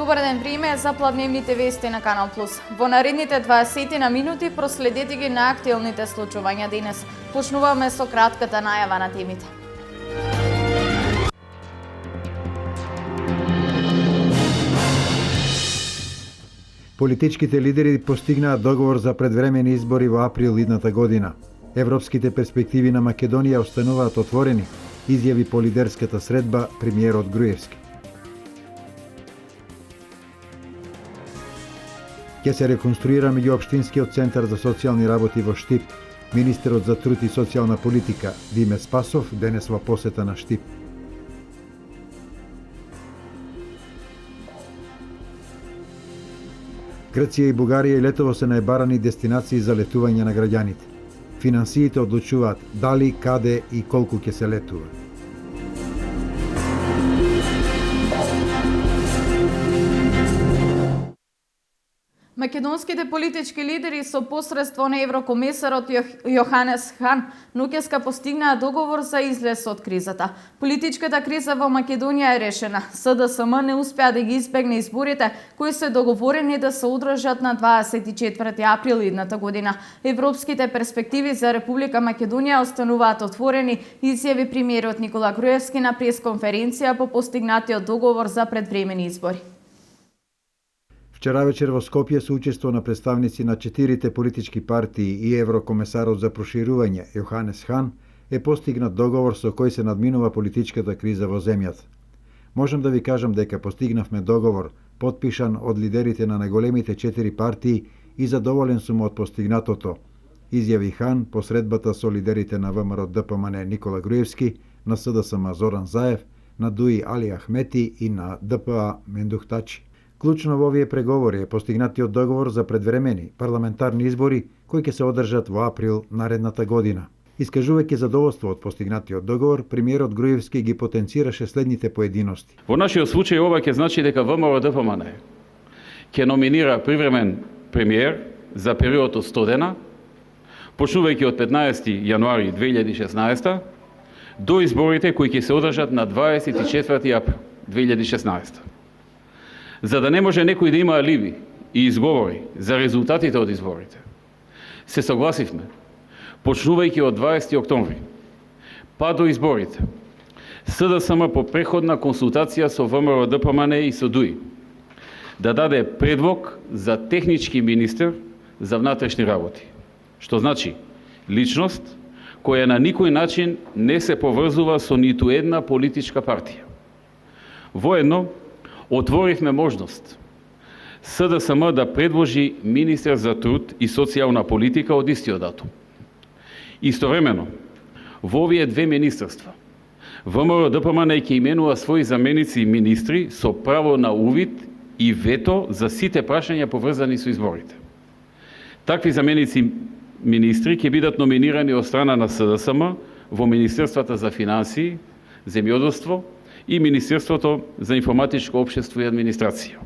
добар ден, време за плавневните вести на Канал Плюс. Во наредните 20 на минути проследете ги на актуелните случувања денес. Почнуваме со кратката најава на темите. Политичките лидери постигнаа договор за предвремени избори во април идната година. Европските перспективи на Македонија остануваат отворени, изјави по лидерската средба премиерот Груевски. Ќе се реконструира меѓуопштинскиот центар за социјални работи во Штип. Министерот за труд и социјална политика Диме Спасов денес во посета на Штип. Грција и Бугарија и летово се најбарани дестинации за летување на граѓаните. Финансиите одлучуваат дали, каде и колку ќе се летува. Македонските политички лидери со посредство на еврокомесарот Јоханес Хан ноќеска постигнаа договор за излез од кризата. Политичката криза во Македонија е решена. СДСМ не успеа да ги избегне изборите кои се договорени да се одржат на 24 април идната година. Европските перспективи за Република Македонија остануваат отворени, изјави премиерот Никола Груевски на пресконференција по постигнатиот договор за предвремени избори. Вчера вечер во Скопје со учество на представници на 4 политички партии и еврокомесарот за проширување Јоханес Хан е постигнат договор со кој се надминува политичката криза во земјата. Можам да ви кажам дека постигнавме договор, потпишан од лидерите на најголемите 4 партии и задоволен сум од постигнатото, изјави Хан по средбата со лидерите на ВМРО ДПМН Никола Груевски, на СДСМ Зоран Заев, на ДУИ Али Ахмети и на ДПА Мендух Тачи. Клучно во овие преговори е постигнатиот договор за предвремени парламентарни избори кои ќе се одржат во април наредната година. Искажувајќи задоволство од постигнатиот договор, премиерот Груевски ги потенцираше следните поединости. Во нашиот случај ова ќе значи дека ВМРО ДПМН ќе номинира привремен премиер за период од 100 дена, почнувајќи од 15 јануари 2016 до изборите кои ќе се одржат на 24 април 2016. За да не може некој да има алиби и изговори за резултатите од изборите, се согласивме, почнувајќи од 20 октомври, па до изборите, СДСМ по преходна консултација со ВМРО ДПМН и со ДУИ, да даде предлог за технички министер за внатрешни работи, што значи личност која на никој начин не се поврзува со ниту една политичка партија. Воедно, отворивме можност СДСМ да предложи министер за труд и социјална политика од истиот датум. Истовремено, во овие две министерства, ВМРО ДПМН ќе именува своји заменици и министри со право на увид и вето за сите прашања поврзани со изборите. Такви заменици министри ќе бидат номинирани од страна на СДСМ во Министерствата за финансии, земјоделство и Министерството за информатичко општество и администрација.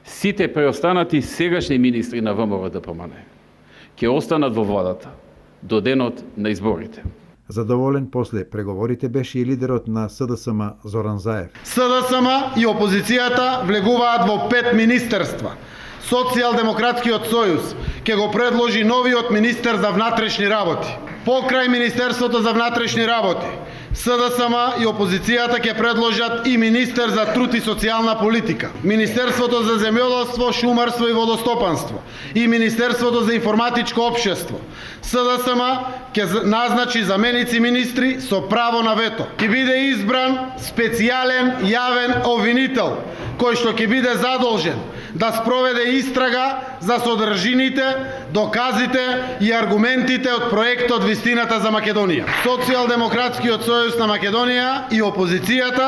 Сите преостанати сегашни министри на ВМРО ДПМН ќе останат во владата до денот на изборите. Задоволен после преговорите беше и лидерот на СДСМ Зоран Заев. СДСМ и опозицијата влегуваат во 5 министерства. Социјалдемократскиот сојуз ќе го предложи новиот министер за внатрешни работи. Покрај Министерството за внатрешни работи, СДСМ и опозицијата ќе предложат и министер за труд и социјална политика, Министерството за земјоделство, шумарство и водостопанство и Министерството за информатичко општество. СДСМ ќе назначи заменици министри со право на вето. Ќе биде избран специјален јавен обвинител кој што ќе биде задолжен да спроведе истрага за содржините, доказите и аргументите од проектот Вистината за Македонија. Социјалдемократскиот сојуз на Македонија и опозицијата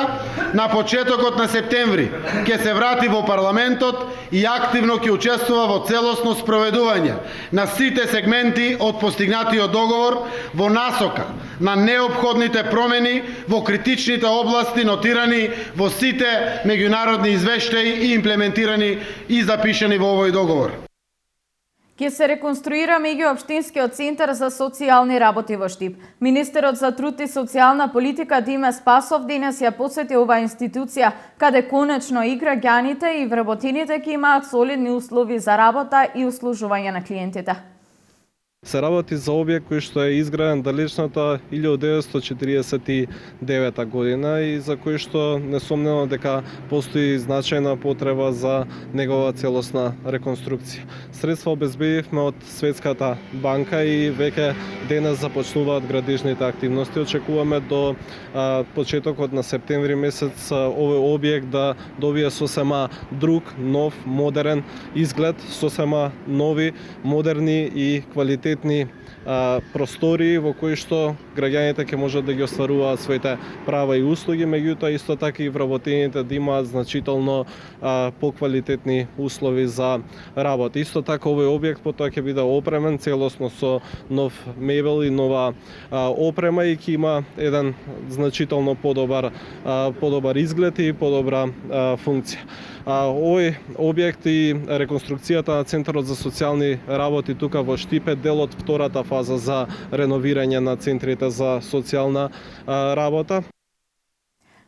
на почетокот на септември ќе се врати во парламентот и активно ќе учествува во целосно спроведување на сите сегменти од постигнатиот договор во насока на неопходните промени во критичните области нотирани во сите меѓународни извештаи и имплементирани и запишани во овој договор. Ке се реконструира меѓуопштинскиот центар за социјални работи во Штип. Министерот за труд и социјална политика Диме Спасов денес ја посети оваа институција, каде конечно и граѓаните и вработените ќе имаат солидни услови за работа и услужување на клиентите. Се работи за објект кој што е изграден далечната 1949 година и за кој што несомнено дека постои значајна потреба за негова целосна реконструкција. Средства обезбедивме од Светската банка и веќе денес започнуваат градежните активности. Очекуваме до почетокот на септември месец овој објект да добие сосема друг, нов, модерен изглед, сосема нови, модерни и квалитетни простории во кои што граѓаните ќе можат да ги остваруваат своите права и услуги, меѓутоа исто така и вработените да имаат значително поквалитетни услови за работа. Исто така овој објект потоа ќе биде опремен целосно со нов мебел и нова опрема и ќе има еден значително подобар изглед и подобра функција. Овој објект и реконструкцијата на Центарот за социјални работи тука во Штип е дел од втората фаза за реновирање на центрите за социјална работа.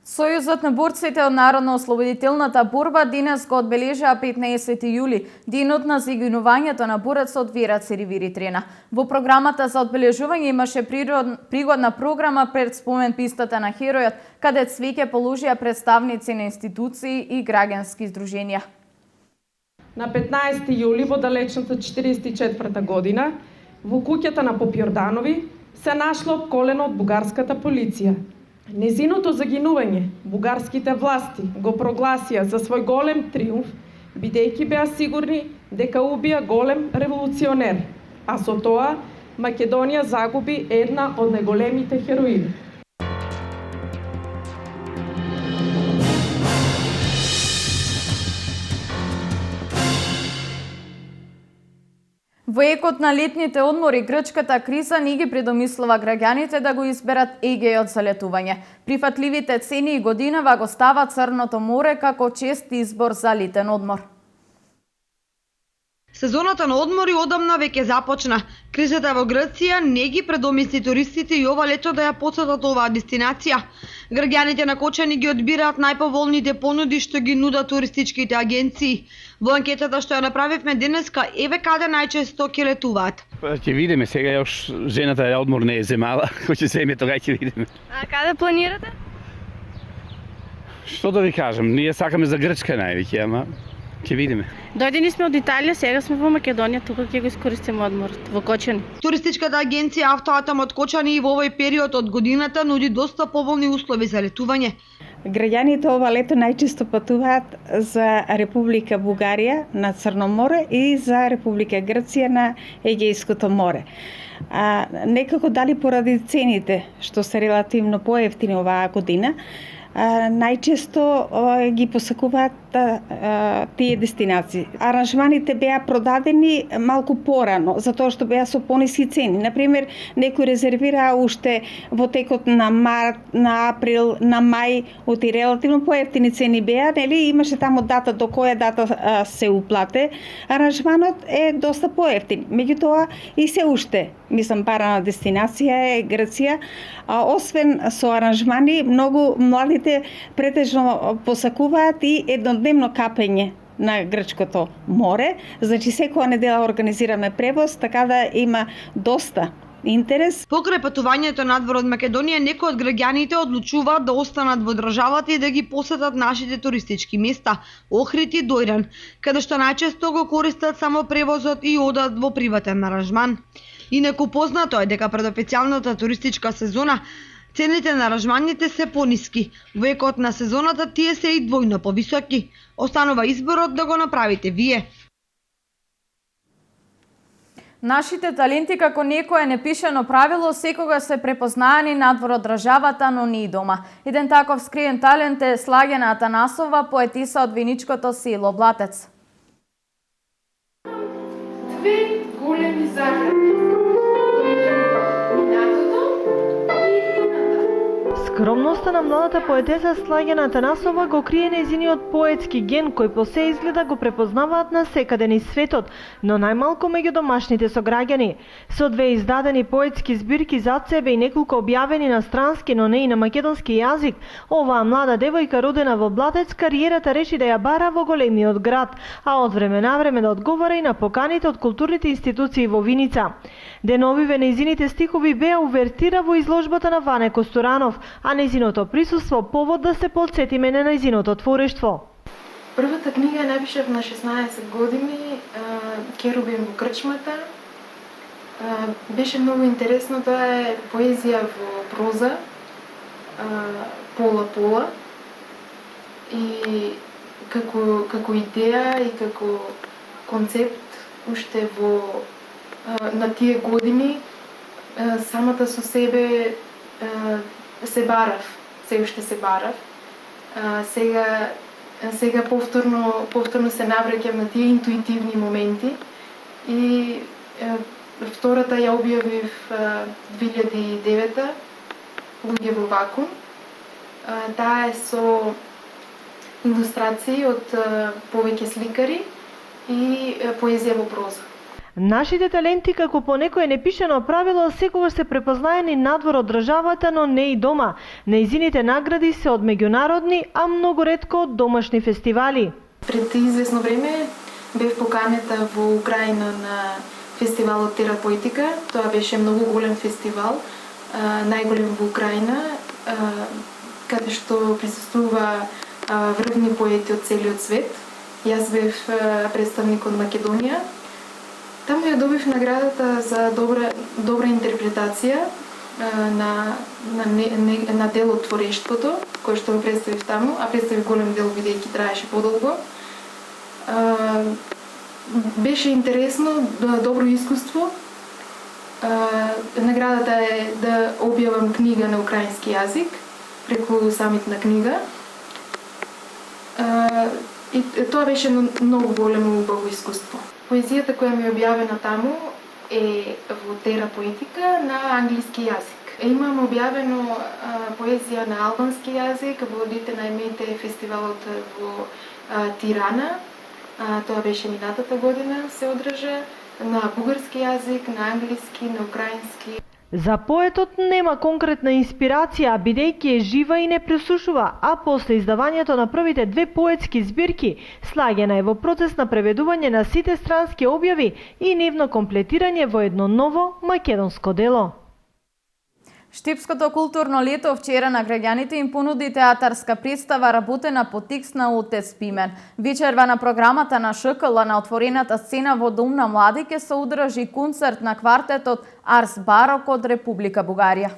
Сојузот на борците од Народно-ослободителната борба денес го одбележаа 15 јули, денот на загинувањето на борецот Вера Церивири-Трена. Во програмата за одбележување имаше пригодна програма пред спомен пистата на херојот, каде цвеќе положија представници на институции и граѓански здруженија. На 15 јули во далечната 44 година, во куќата на Попјорданови се нашло обколено од бугарската полиција. Незиното загинување бугарските власти го прогласија за свој голем триумф, бидејќи беа сигурни дека убија голем револуционер, а со тоа Македонија загуби една од најголемите хероини. Во екот на летните одмори, грчката криза не ги предомислува граѓаните да го изберат Егејот за летување. Прифатливите цени и годинава го става Црното море како чест избор за летен одмор. Сезоната на одмори одамна веќе започна. Кризата во Грција не ги предомисли туристите и ова лето да ја посетат оваа дестинација. Граѓаните на Кочани ги одбираат најповолните понуди што ги нудат туристичките агенции. Во анкетата што ја направивме денеска, еве каде најчесто ќе летуваат. Ќе видиме сега, још жената ја одмор не е земала, кој ќе земе тога ќе видиме. А каде планирате? Што да ви кажам, ние сакаме за Грчка највеќе, ама ќе видиме. Дојдени сме од Италија, сега сме во Македонија, тука ќе го искористиме одморот во Кочани. Туристичката агенција Автоатом од Кочани и во овој период од годината нуди доста поволни услови за летување. Граѓаните ова лето најчесто патуваат за Република Бугарија на Црно море и за Република Грција на Егејското море. Некако дали поради цените, што се релативно поевтини оваа година, најчесто ги посакуваат тие дестинации. Аранжманите беа продадени малку порано, затоа што беа со пониски цени. Например, некои резервираа уште во текот на март, на април, на мај, од и релативно поевтини цени беа, нели, имаше таму дата до која дата се уплате. Аранжманот е доста поевтин. Меѓутоа и се уште, мислам, барана дестинација е Грција. Освен со аранжмани, многу младите претежно посакуваат и еднодневно капење на Грчкото море. Значи, секоја недела организираме превоз, така да има доста интерес. Покрај патувањето надвор од Македонија, некои од граѓаните одлучуваат да останат во државата и да ги посетат нашите туристички места, Охрид и Дојран, каде што најчесто го користат само превозот и одат во приватен аранжман. Инаку познато е дека пред официјалната туристичка сезона цените на аранжманите се пониски. Во екот на сезоната тие се и двојно повисоки. Останува изборот да го направите вие. Нашите таленти, како некое непишено правило, секога се препознаани надвор од државата, но не и дома. Еден таков скриен талент е Слагена Атанасова, поетиса од виничкото село Блатец. Две големи загради. Минатото и иднината. Скромноста на младата поетеса Слагена Атанасова го крие нејзиниот поетски ген кој по се изгледа го препознаваат на секаде низ светот, но најмалку меѓу домашните сограѓани. Со 2 издадени поетски збирки зад себе и неколку објавени на странски, но не и на македонски јазик, оваа млада девојка родена во Блатец кариерата реши да ја бара во големиот град, а од време на време да одговара и на поканите од културните институции во Виница. Деновиве нејзините стихови беа увертира во изложбата на Ване Костуранов, а нејзиното присуство повод да се потсетиме на нејзиното творештво. Првата книга ја напишав на 16 години, Керубин во крчмата. Беше многу интересно, тоа е поезија во проза, пола-пола. И како идеја и како концепт уште на тие години самата со себе се барав, се уште се барав. Сега повторно се навраќам на тие интуитивни моменти и втората ја објавив 2009 Луѓе во вакуум. Таа е со илустрации од повеќе сликари и поезија во проза. Нашите таленти, како по некое непишано правило, секогаш се препознаени надвор од државата, но не и дома. Нејзините награди се од меѓународни, а многу ретко од домашни фестивали. Пред известно време бев поканета во Украина на фестивалот Терапоетика. Тоа беше многу голем фестивал, најголем во Украина, каде што присуствува врвни поети од целиот свет. Јас бев представник од Македонија. Таму ја добив наградата за добра интерпретација на дел од творештвото, кој што го представив таму, а представив голем дел бидејќи траеше подолго. Беше интересно, добро искуство. Наградата е да објавам книга на украински јазик преку самит на книга. И тоа беше многу големо убаво искуство. Поезијата која ми е објавена таму е во Терапоетика на англиски јазик. Имам објавено поезија на албански јазик во Дите на Емете фестивалот во Тирана. Тоа беше минатата година се одржа на бугарски јазик, на англиски, на украински. За поетот нема конкретна инспирација, бидејќи е жива и не пресушува, а после издавањето на првите 2 поетски збирки, Слагена е во процес на преведување на сите странски објави и нивно комплетирање во едно ново македонско дело. Штипското културно лето вчера на граѓаните им понуди театарска представа работена по текст на Отец Пимен. Вечерва на програмата на ШКЛ на отворената сцена во Дом на млади ќе се одржи концерт на квартетот Арс Барок од Република Бугарија.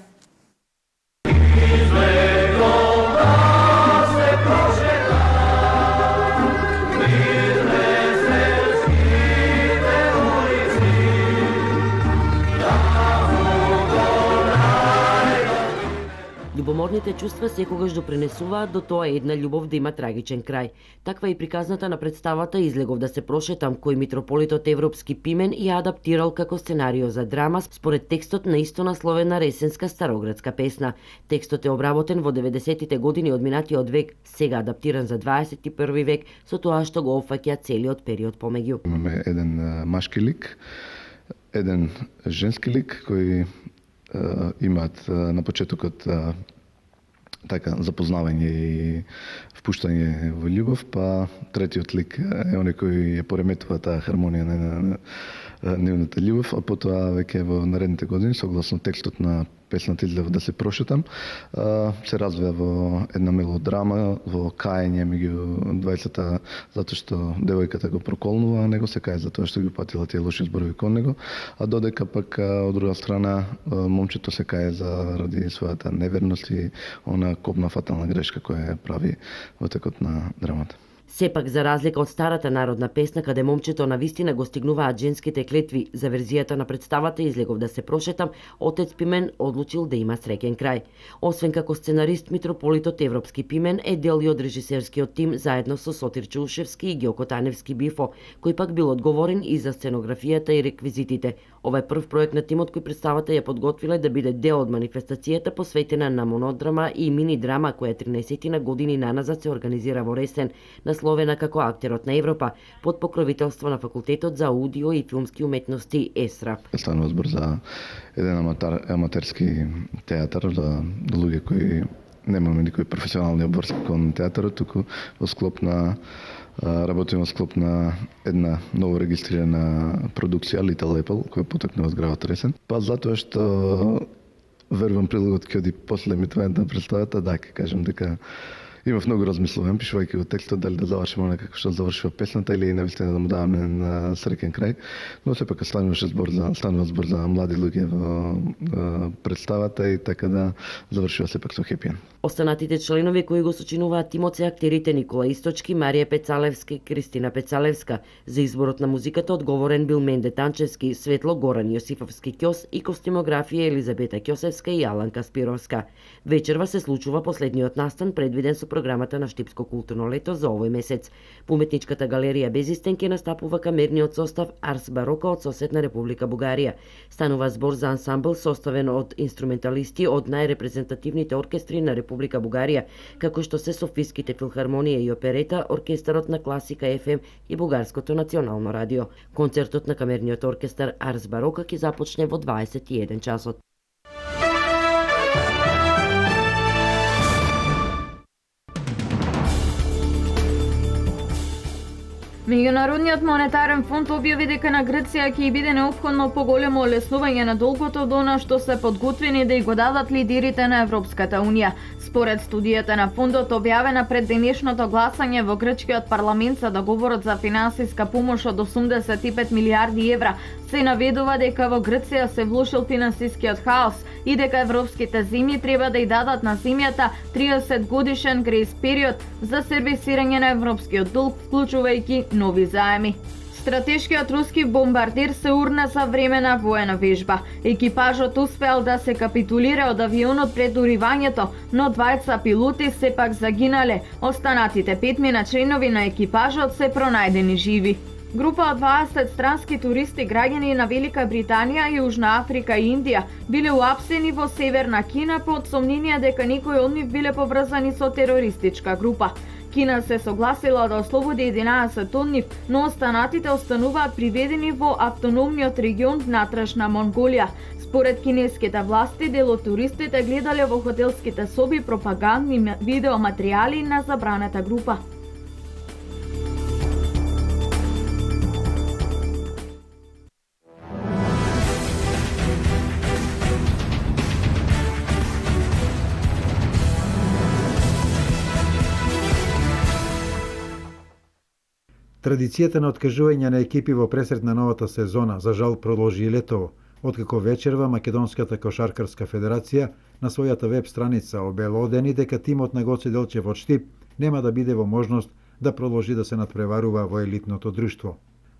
Љубоморните чувства секогаш допринесуваат до тоа една љубов да има трагичен крај. Таква и приказната на представата излегов да се прошетам, кој митрополитот Европски Пимен ја адаптирал како сценарио за драма според текстот на истонасловена ресенска староградска песна. Текстот е обработен во 90-тите години од минатиот век, сега адаптиран за 21 век, со тоа што го опфаќа целиот период помеѓу. Имаме еден машки лик, еден женски лик кој имаат на почетокот така запознавање и впуштање во љубов, па третиот лик е оној кој ја пореметува таа хармонија на нивната љубов, а потоа веќе во наредните години, согласно текстот на песната излева да се прошетам, се развива во една мелодрама, во каење меѓу двајцата, затоа што девојката го проколнува, а него се кае затоа што ги патила тие лоши зборови кон него, а додека пак од друга страна момчето се кае заради својата неверност и она копна фатална грешка која ја прави во текот на драмата. Сепак, за разлика од старата народна песна, каде момчето на вистина го стигнуваат женските клетви, за верзијата на представата "Излегов да се прошетам", отец Пимен одлучил да има среќен крај. Освен како сценарист, митрополитот Европски Пимен е дел и од режисерскиот тим заедно со Сотир Чаушевски и Геоко Таневски Бифо, кој пак бил одговорен и за сценографијата и реквизитите. Ова е прв проект на тимот кој представата ја подготвиле да биде дел од манифестацијата посветена на монодрама и мини драма која 13 години наназад се организира во Ресен, насловена како Актерот на Европа, под покровителство на Факултетот за аудио и филмски уметности ЕСРАП. Станува збор за еден аматерски театар, за луѓе кои немаме никој професионални обврски кон театарот, туку во склоп на работиме во склоп на една ново регистрирана продукција Little Apple, која потекнува од градот Ресен. Па затоа што верувам прилогот ќе оди после емитувањето на представата, да, ќе кажам дека имав многу размислувам, пишувајќи го текстот, дали да завршим онака како што завршува песната или навистина да му даваме на среќен крај, но сепак станува збор за млади луѓе во представата и така да завршува сепак со хепи енд. Останатите членови кои го сочинуваат тимот се актерите Никола Источки, Марија Пецалевска и Кристина Пецалевска. За изборот на музиката одговорен бил Менде Танчевски, Светло Горан Јосифовски Ќос и костимографија Елизабета Ќосевска и Аланка Спировска. Вечерва се случува последниот настан предвиден со програмата на Штипско културно лето за овој месец. По уметничката галерија Безистен ќе настапува камерниот состав Арс Барока од соседна Република Бугарија. Станува збор за ансамбл составен од инструменталисти од најрепрезентативните оркестри на Република Бугарија, како што се Софиските филхармонија и оперета, Оркестарот на Класика FM и Бугарското национално радио. Концертот на камерниот оркестар Арс Барока ќе започне во 21 часот. Меѓународниот монетарен фонд објави дека на Грција ќе биде неопходно поголемо олеснување на долгото од она што се подготвени да и го дадат лидерите на Европската унија. Според студијата на фондот објавена пред денешното гласање во грчкиот парламент за договорот за финансиска помош од 85 милиарди евра, се наведува дека во Грција се влошил финансискиот хаос и дека европските земји треба да и дадат на земјата 30 годишен грейс период за сервисирање на европскиот долг, вклучувајќи нови заеми. Стратешкиот руски бомбардир се урна за време на воена вежба. Екипажот успеал да се капитулира од авионот пред уривањето, но двајца пилоти сепак загинале. Останатите 5 членови на екипажот се пронајдени живи. Група од 20 странски туристи, граѓани на Велика Британија, Јужна Африка и Индија, биле уапсени во Северна Кина под сомнение дека некои од нив биле поврзани со терористичка група. Кина се согласила да ослободи 11 од нив, но останатите остануваат приведени во автономниот регион внатрешна Монголија. Според кинеските власти, дел од туристите гледале во хотелските соби пропагандни видеоматеријали на забраната група. Традицијата на откажување на екипи во пресред на новата сезона за жал продолжи и летово, откако вечерва Македонската кошаркарска федерација на својата веб страница обелодени дека тимот на Гоце Делчев од Штип нема да биде во можност да продолжи да се надпреварува во елитното друштво.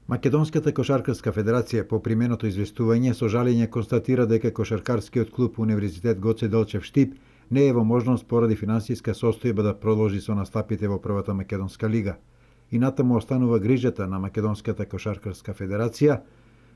Македонската кошаркарска федерација по применото известување со жалење констатира дека кошаркарскиот клуб Универзитет Гоце Делчев Штип не е во можност поради финансиска состојба да продолжи со настапите во првата македонска лига. И натаму останува грижата на Македонската кошаркарска федерација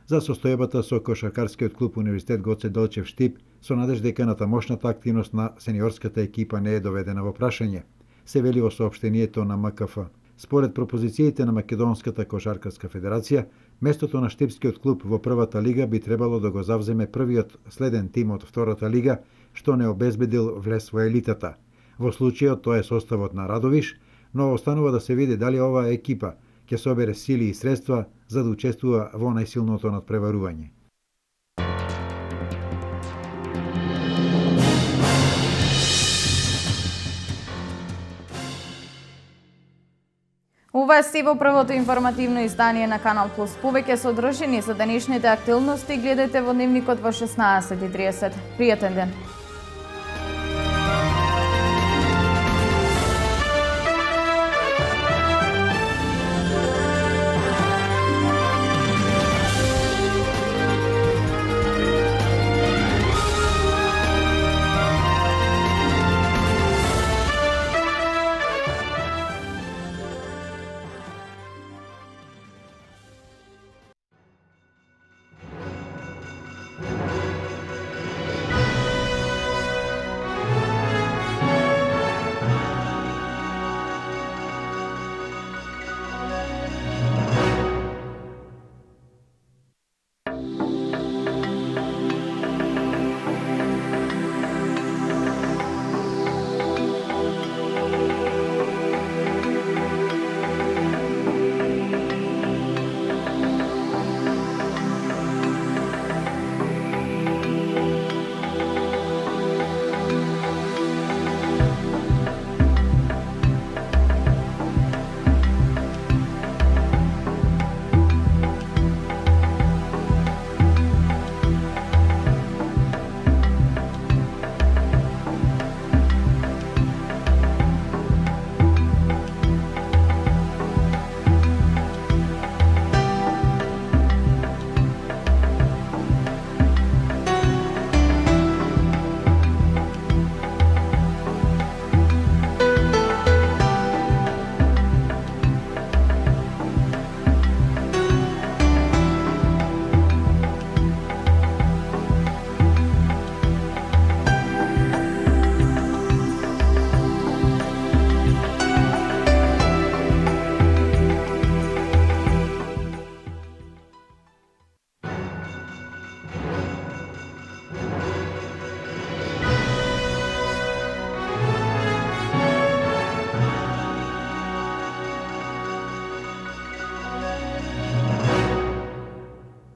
за состојбата со кошаркарскиот клуб Универзитет Гоце Делчев Штип, со надеж дека натамошната активност на сениорската екипа не е доведена во прашање, се вели во соопштението на МКФ. Според пропозициите на Македонската кошаркарска федерација, местото на штипскиот клуб во првата лига би требало да го завземе првиот следен тим од втората лига, што не обезбедил влез во елитата. Во случајот тоа е составот на Радовиш, но останува да се види дали оваа екипа ќе собере сили и средства за да учествува во најсилното надпреварување. Ова е се во првото информативно издание на Канал Плюс. Повеќе содржини за денешните актуелности гледате во дневникот во 16:30. Пријатен ден!